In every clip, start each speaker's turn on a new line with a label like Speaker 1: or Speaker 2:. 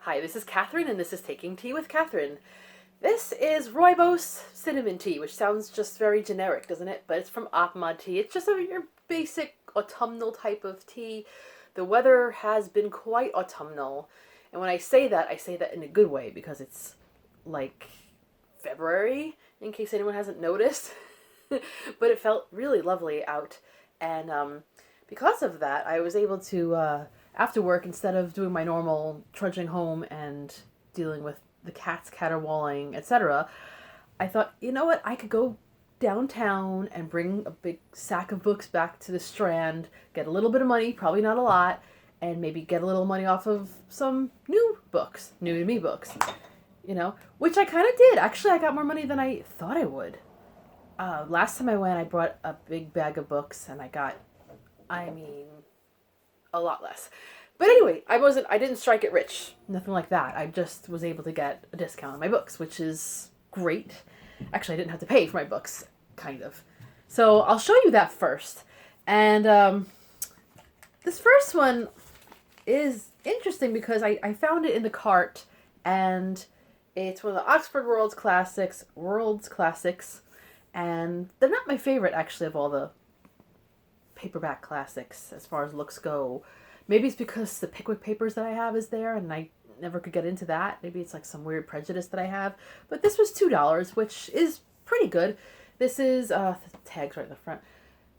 Speaker 1: Hi, this is Catherine, and this is Taking Tea with Catherine. This is rooibos cinnamon tea, which sounds just very generic, doesn't it? But it's from Opmod tea. It's just your basic autumnal type of tea. The weather has been quite autumnal, and when I say that in a good way because it's like February, in case anyone hasn't noticed. But it felt really lovely out, and because of that, I was able to after work, instead of doing my normal trudging home and dealing with the cats caterwauling, etc., I thought, you know what, I could go downtown and bring a big sack of books back to the Strand, get a little bit of money, probably not a lot, and maybe get a little money off of some new books, new to me books, which I kind of did. Actually, I got more money than I thought I would. Last time I went, I brought a big bag of books, and I got, a lot less. But anyway, I didn't strike it rich. Nothing like that. I just was able to get a discount on my books, which is great. Actually, I didn't have to pay for my books, kind of. So I'll show you that first. And this first one is interesting because I found it in the cart, and it's one of the Oxford World's Classics, and they're not my favorite, actually, of all the paperback classics as far as looks go. Maybe it's because the Pickwick Papers that I have is there, and I never could get into that. Maybe it's like some weird prejudice that I have. But this was $2, which is pretty good. This is, the tag's right in the front.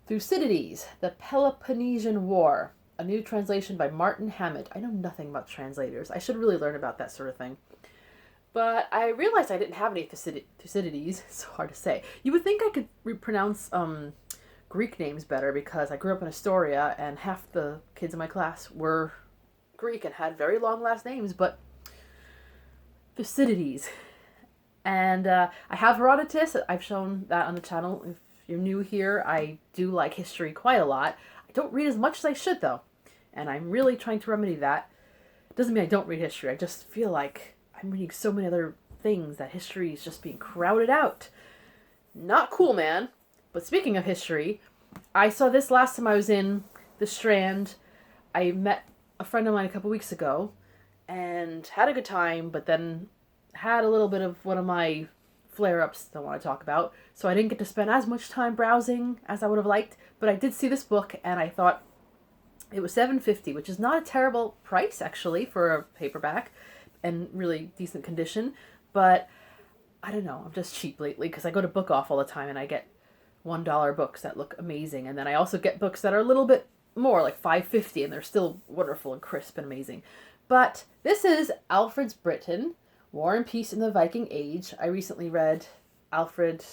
Speaker 1: Thucydides, The Peloponnesian War, a new translation by Martin Hammett. I know nothing about translators. I should really learn about that sort of thing. But I realized I didn't have any Thucydides. It's so hard to say. You would think I could pronounce Greek names better because I grew up in Astoria and half the kids in my class were Greek and had very long last names, but Thucydides. And I have Herodotus. I've shown that on the channel. If you're new here, I do like history quite a lot. I don't read as much as I should, though, and I'm really trying to remedy that. Doesn't mean I don't read history. I just feel like I'm reading so many other things that history is just being crowded out. Not cool, man. But speaking of history, I saw this last time I was in the Strand. I met a friend of mine a couple weeks ago and had a good time, but then had a little bit of one of my flare-ups that I want to talk about. So I didn't get to spend as much time browsing as I would have liked, but I did see this book and I thought it was $7.50, which is not a terrible price, actually, for a paperback and really decent condition. But I don't know, I'm just cheap lately because I go to Book Off all the time and I get $1 books that look amazing, and then I also get books that are a little bit more, like $5.50, and they're still wonderful and crisp and amazing. But this is Alfred's Britain, War and Peace in the Viking Age. I recently read Alfred,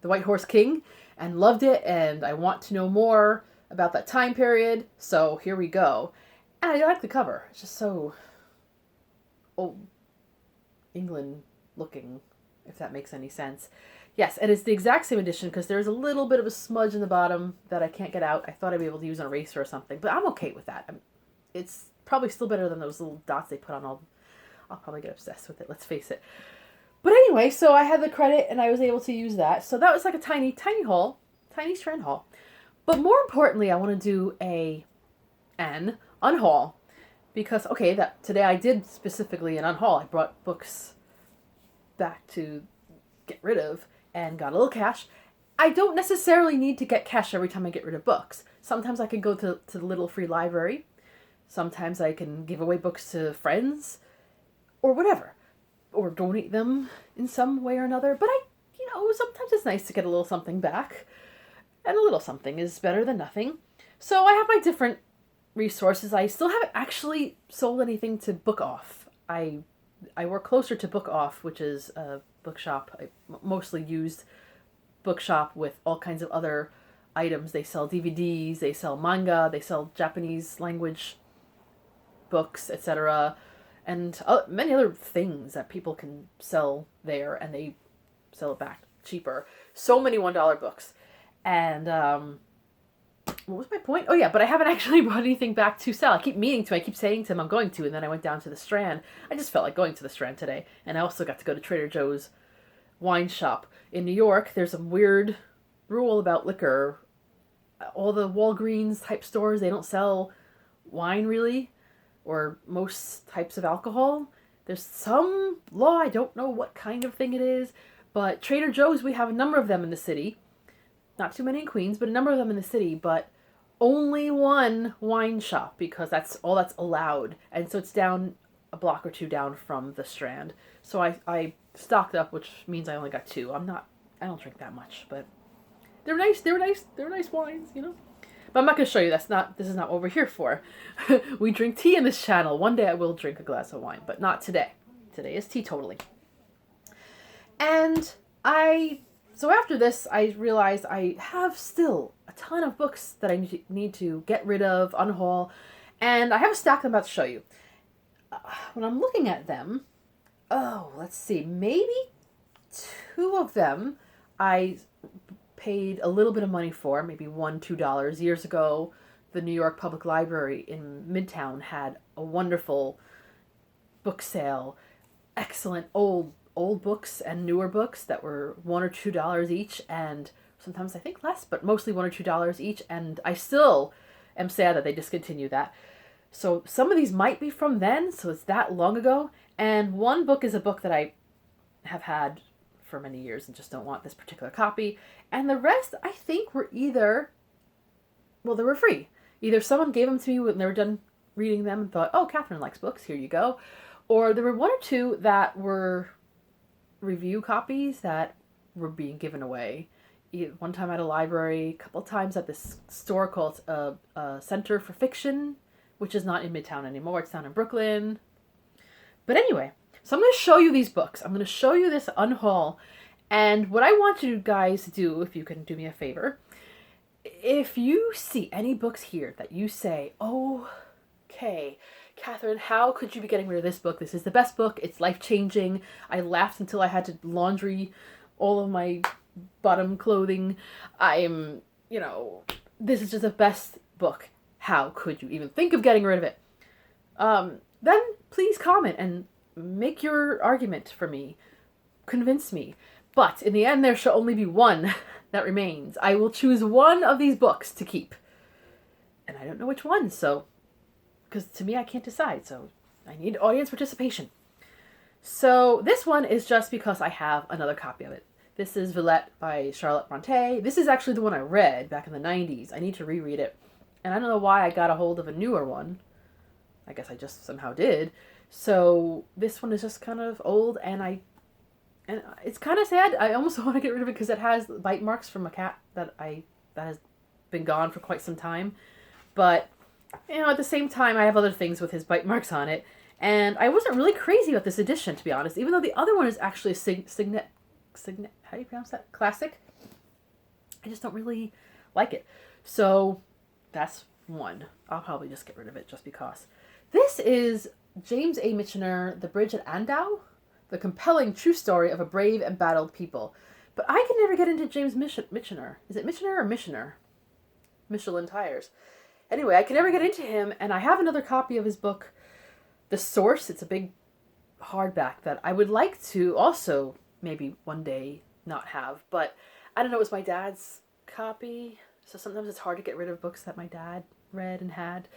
Speaker 1: the White Horse King, and loved it, and I want to know more about that time period, so here we go. And I like the cover. It's just so old England looking, if that makes any sense. Yes, and it's the exact same edition because there's a little bit of a smudge in the bottom that I can't get out. I thought I'd be able to use an eraser or something, but I'm okay with that. It's probably still better than those little dots they put on all. I'll probably get obsessed with it, let's face it. But anyway, so I had the credit and I was able to use that. So that was like a tiny, tiny haul, tiny Strand haul. But more importantly, I want to do an unhaul because, okay, that today I did specifically an unhaul. I brought books back to get rid of and got a little cash. I don't necessarily need to get cash every time I get rid of books. Sometimes I can go to the little free library. Sometimes I can give away books to friends or whatever, or donate them in some way or another. But sometimes it's nice to get a little something back, and a little something is better than nothing. So I have my different resources. I still haven't actually sold anything to Book Off. I work closer to Book Off, which is a bookshop, a mostly used bookshop with all kinds of other items. They sell DVDs, they sell manga, they sell Japanese language books, etc., and many other things that people can sell there, and they sell it back cheaper. So many $1 books. And what was my point? Oh yeah, but I haven't actually brought anything back to sell. I keep meaning to. I keep saying to him I'm going to, and then I went down to the Strand. I just felt like going to the Strand today. And I also got to go to Trader Joe's wine shop. In New York, there's a weird rule about liquor. All the Walgreens type stores, they don't sell wine really. or most types of alcohol. There's some law, I don't know what kind of thing it is, but Trader Joe's, we have a number of them in the city. Not too many in Queens, but a number of them in the city, but only one wine shop because that's all that's allowed. And so it's down a block or two down from the Strand. So I stocked up, which means I only got two. I don't drink that much, but they're nice. They're nice wines, you know. But I'm not going to show you. This is not what we're here for. We drink tea in this channel. One day I will drink a glass of wine, but not today. Today is teetotaling. And so after this, I realized I have still a ton of books that I need to get rid of, unhaul, and I have a stack I'm about to show you. When I'm looking at them, let's see, maybe two of them I paid a little bit of money for, maybe $1, $2. Years ago, the New York Public Library in Midtown had a wonderful book sale. Excellent old books and newer books that were $1 or $2 each, and sometimes I think less, but mostly $1 or $2 each. And I still am sad that they discontinued that. So some of these might be from then, so it's that long ago. And one book is a book that I have had for many years and just don't want this particular copy. And the rest, I think, were either, well, they were free. Either someone gave them to me when they were done reading them and thought, oh, Catherine likes books, here you go. Or there were one or two that were review copies that were being given away. One time at a library, a couple times at this store called Center for Fiction, which is not in Midtown anymore. It's down in Brooklyn. But anyway, so I'm going to show you these books. I'm going to show you this unhaul. And what I want you guys to do, if you can do me a favor, if you see any books here that you say, okay, Catherine, how could you be getting rid of this book? This is the best book. It's life-changing. I laughed until I had to laundry all of my bottom clothing. This is just the best book. How could you even think of getting rid of it? Then please comment and make your argument for me. Convince me. But in the end, there shall only be one that remains. I will choose one of these books to keep. And I don't know which one, so... because to me, I can't decide, so I need audience participation. So this one is just because I have another copy of it. This is Villette by Charlotte Bronte. This is actually the one I read back in the 90s. I need to reread it. And I don't know why I got a hold of a newer one. I guess I just somehow did. So this one is just kind of old, and it's kind of sad. I almost want to get rid of it because it has bite marks from a cat that has been gone for quite some time. But at the same time, I have other things with his bite marks on it, and I wasn't really crazy about this edition, to be honest. Even though the other one is actually a signet, how do you pronounce that? Classic. I just don't really like it. So that's one. I'll probably just get rid of it just because. This is James A. Michener, The Bridge at Andau, the compelling true story of a brave and battled people. But I can never get into James Michener. Is it Michener or Michener? Michelin Tires. Anyway, I can never get into him, and I have another copy of his book, The Source. It's a big hardback that I would like to also maybe one day not have. But I don't know, it was my dad's copy, so sometimes it's hard to get rid of books that my dad read and had.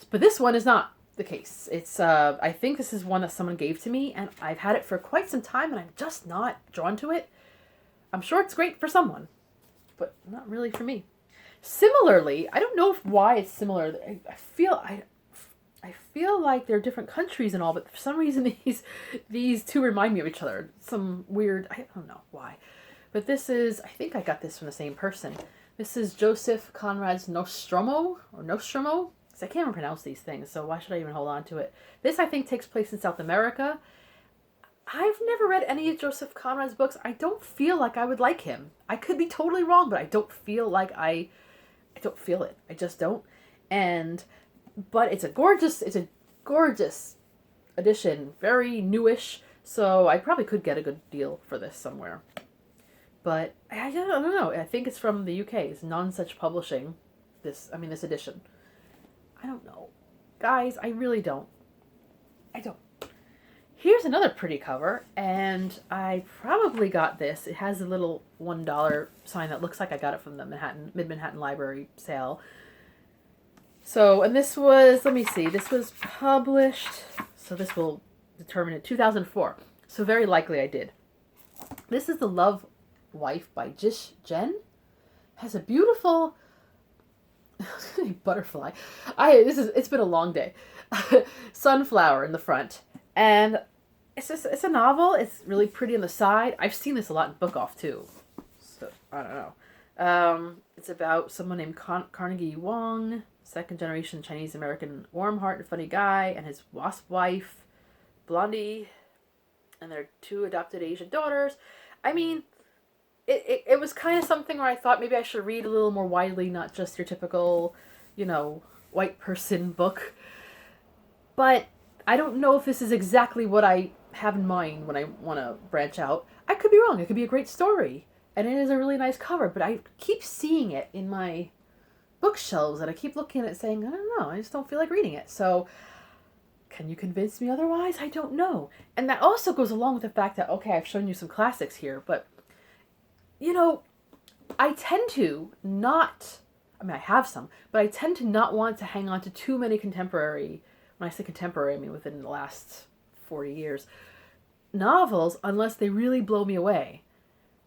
Speaker 1: But this one is not the case. It's I think this is one that someone gave to me, and I've had it for quite some time, and I'm just not drawn to it. I'm sure it's great for someone, but not really for me. Similarly, I don't know why it's similar. I feel like they're different countries and all, but for some reason these two remind me of each other. Some weird, I don't know why. But this is, I think I got this from the same person. This is Joseph Conrad's Nostromo. I can't even pronounce these things, so why should I even hold on to it? This, I think, takes place in South America. I've never read any of Joseph Conrad's books. I don't feel like I would like him. I could be totally wrong, but I don't feel like I don't feel it. I just don't. But it's a gorgeous edition, very newish, so I probably could get a good deal for this somewhere. But I don't know. I think it's from the UK. It's Nonsuch Publishing. This edition. I don't know. Guys, I really don't. I don't. Here's another pretty cover, and I probably got this. It has a little $1 sign that looks like I got it from the Mid-Manhattan Library sale. So, and this was, let me see, this was published, so this will determine it, 2004. So very likely I did. This is The Love Wife by Jish Jen. Has a beautiful butterfly. It's been a long day. Sunflower in the front. And it's a novel. It's really pretty on the side. I've seen this a lot in Book Off too. So I don't know. It's about someone named Carnegie Wong, second generation Chinese American, warm hearted, funny guy, and his wasp wife, Blondie, and their two adopted Asian daughters. I mean, it was kind of something where I thought maybe I should read a little more widely, not just your typical, white person book. But I don't know if this is exactly what I have in mind when I want to branch out. I could be wrong. It could be a great story. And it is a really nice cover, but I keep seeing it in my bookshelves and I keep looking at it saying, I don't know, I just don't feel like reading it. So can you convince me otherwise? I don't know. And that also goes along with the fact that, okay, I've shown you some classics here, but, I tend to not, I have some, but I tend to not want to hang on to too many contemporary, when I say contemporary, I mean within the last 40 years, novels, unless they really blow me away.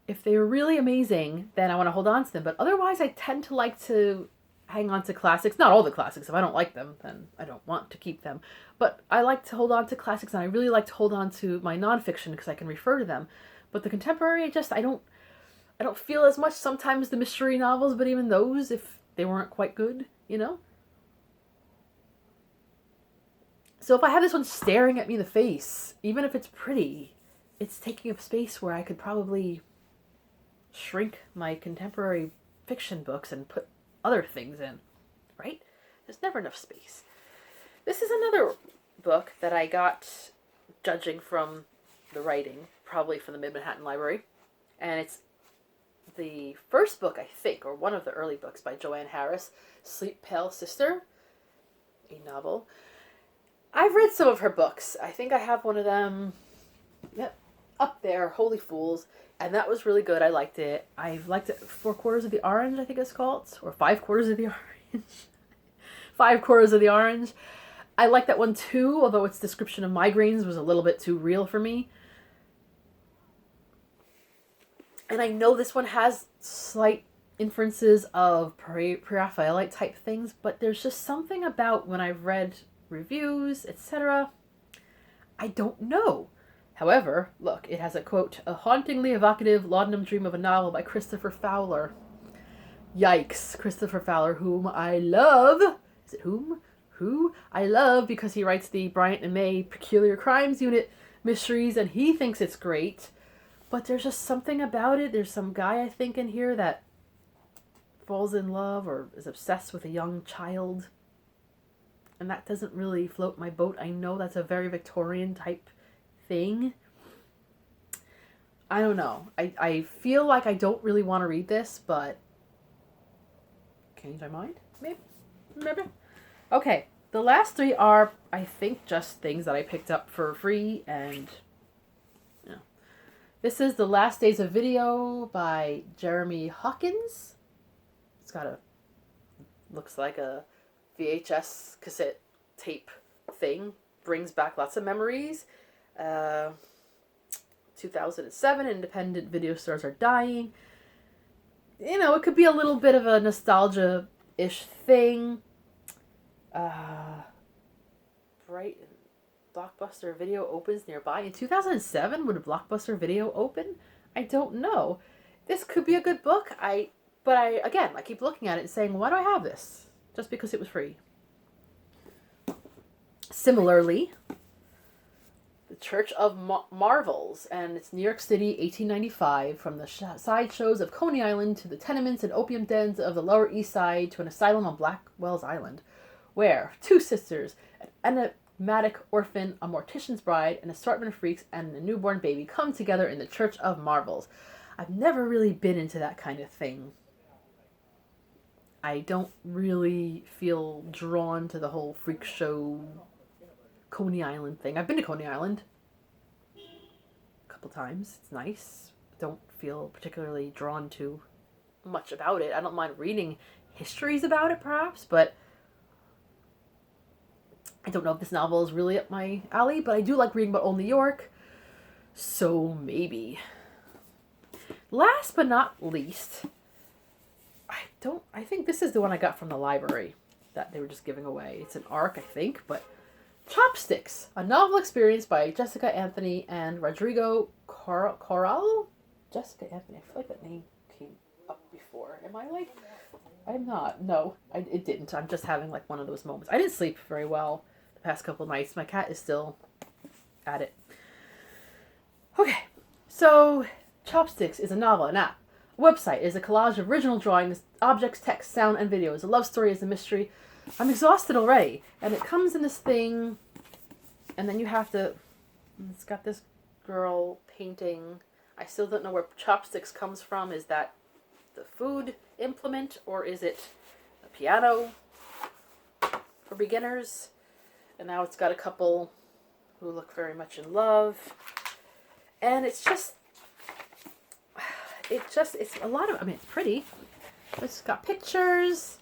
Speaker 1: If they're really amazing, then I want to hold on to them. But otherwise, I tend to like to hang on to classics. Not all the classics. If I don't like them, then I don't want to keep them. But I like to hold on to classics, and I really like to hold on to my nonfiction because I can refer to them. But the contemporary, I don't feel as much. Sometimes the mystery novels, but even those, if they weren't quite good. So if I have this one staring at me in the face, even if it's pretty, it's taking up space where I could probably shrink my contemporary fiction books and put other things in, right? There's never enough space. This is another book that I got, judging from the writing, probably from the Mid-Manhattan Library, and it's the first book, I think, or one of the early books by Joanne Harris, Sleep Pale Sister, a novel. I've read some of her books. I think I have one of them, yep, up there, Holy Fools. And that was really good. I liked it. I liked it. 4/4 of the Orange, I think it's called. Or 5/4 of the Orange. 5/4 of the Orange. I liked that one too, although its description of migraines was a little bit too real for me. And I know this one has slight inferences of Pre-Raphaelite type things, but there's just something about when I've read reviews, etc. I don't know. However, look, it has a quote, a hauntingly evocative laudanum dream of a novel by Christopher Fowler. Yikes, Christopher Fowler, whom I love. Is it whom? Who? I love because he writes the Bryant and May Peculiar Crimes Unit mysteries and he thinks it's great. But there's just something about it. There's some guy, I think, in here that falls in love or is obsessed with a young child. And that doesn't really float my boat. I know that's a very Victorian type thing. I don't know. I feel like I don't really want to read this, but change my mind? Maybe. Okay, the last three are, I think, just things that I picked up for free, and this is The Last Days of Video by Jeremy Hawkins. It's got looks like a VHS cassette tape thing. Brings back lots of memories. 2007, independent video stores are dying. It could be a little bit of a nostalgia-ish thing. Bright Blockbuster Video opens nearby. In 2007, would a Blockbuster Video open? I don't know. This could be a good book. But I keep looking at it and saying, why do I have this? Just because it was free. Similarly, The Church of Marvels, and it's New York City, 1895, from the sideshows of Coney Island to the tenements and opium dens of the Lower East Side to an asylum on Blackwell's Island, where two sisters, an enigmatic orphan, a mortician's bride, an assortment of freaks, and a newborn baby come together in the Church of Marvels. I've never really been into that kind of thing. I don't really feel drawn to the whole freak show Coney Island thing. I've been to Coney Island a couple times. It's nice. Don't feel particularly drawn to much about it. I don't mind reading histories about it, perhaps, but I don't know if this novel is really up my alley, but I do like reading about old New York, so maybe. Last but not least, I think this is the one I got from the library that they were just giving away. It's an ARC, I think, but Chopsticks, a novel experience by Jessica Anthony and Rodrigo Corral. Jessica Anthony, I feel like that name came up before. Am I like, I'm not. No, it didn't. I'm just having like one of those moments. I didn't sleep very well the past couple of nights. My cat is still at it. Okay, so Chopsticks is a novel, an app. A website is a collage of original drawings, objects, text, sound, and videos. A love story is a mystery. I'm exhausted already. And it comes in this thing, and then you have to... It's got this girl painting. I still don't know where Chopsticks comes from. Is that the food implement, or is it a piano for beginners? And now it's got a couple who look very much in love. And it's a lot of, I mean, it's pretty. It's got pictures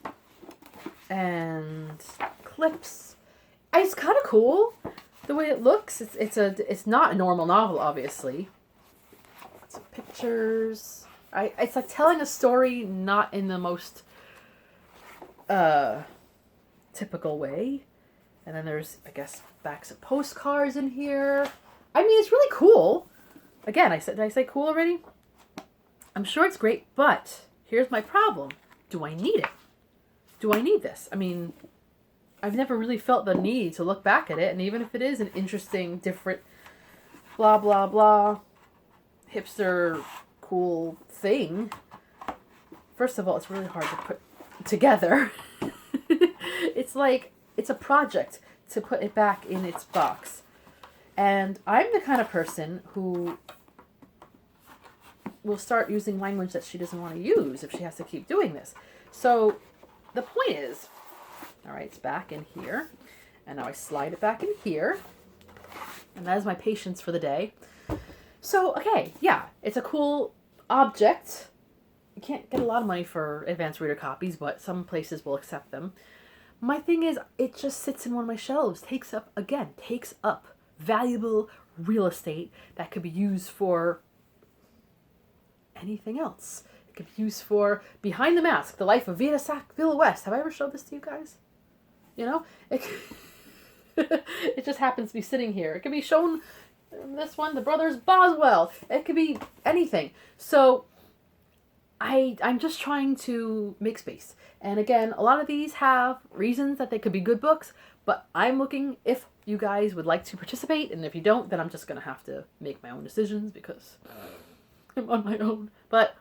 Speaker 1: and clips. It's kind of cool the way it looks. It's not a normal novel, obviously. Some pictures. It's like telling a story not in the most typical way. And then there's, I guess, backs of postcards in here. I mean, it's really cool. Again, did I say cool already? I'm sure it's great, but here's my problem. Do I need it? Do I need this? I mean, I've never really felt the need to look back at it, and even if it is an interesting, different, blah, blah, blah, hipster, cool thing, first of all, it's really hard to put together. It's like, it's a project to put it back in its box. And I'm the kind of person who will start using language that she doesn't want to use if she has to keep doing this. So the point is, all right, it's back in here. And now I slide it back in here. And that is my patience for the day. So, okay, yeah, it's a cool object. You can't get a lot of money for advanced reader copies, but some places will accept them. My thing is, it just sits in one of my shelves, takes up valuable real estate that could be used for anything else. It could be used for Behind the Mask, The Life of Vita Sackville West. Have I ever showed this to you guys? You know? It just happens to be sitting here. It could be shown, this one, The Brothers Boswell. It could be anything. So I'm just trying to make space. And again, a lot of these have reasons that they could be good books, but I'm looking if you guys would like to participate, and if you don't, then I'm just going to have to make my own decisions because I'm on my own. But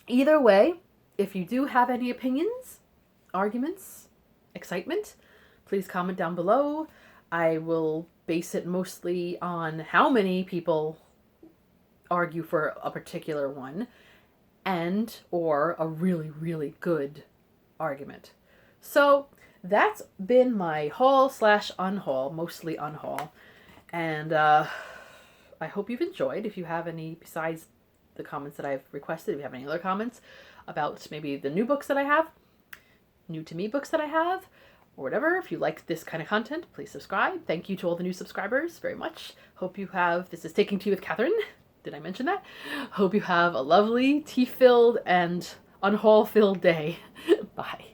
Speaker 1: either way, if you do have any opinions, arguments, excitement, please comment down below. I will base it mostly on how many people argue for a particular one and or a really, really good argument. So that's been my haul/unhaul, mostly unhaul. And I hope you've enjoyed. If you have any, besides the comments that I've requested, if you have any other comments about maybe the new books that I have, new to me books that I have, or whatever, if you like this kind of content, please subscribe. Thank you to all the new subscribers very much. Hope you have, this is Taking Tea with Catherine. Did I mention that? Hope you have a lovely tea-filled and unhaul-filled day. Bye.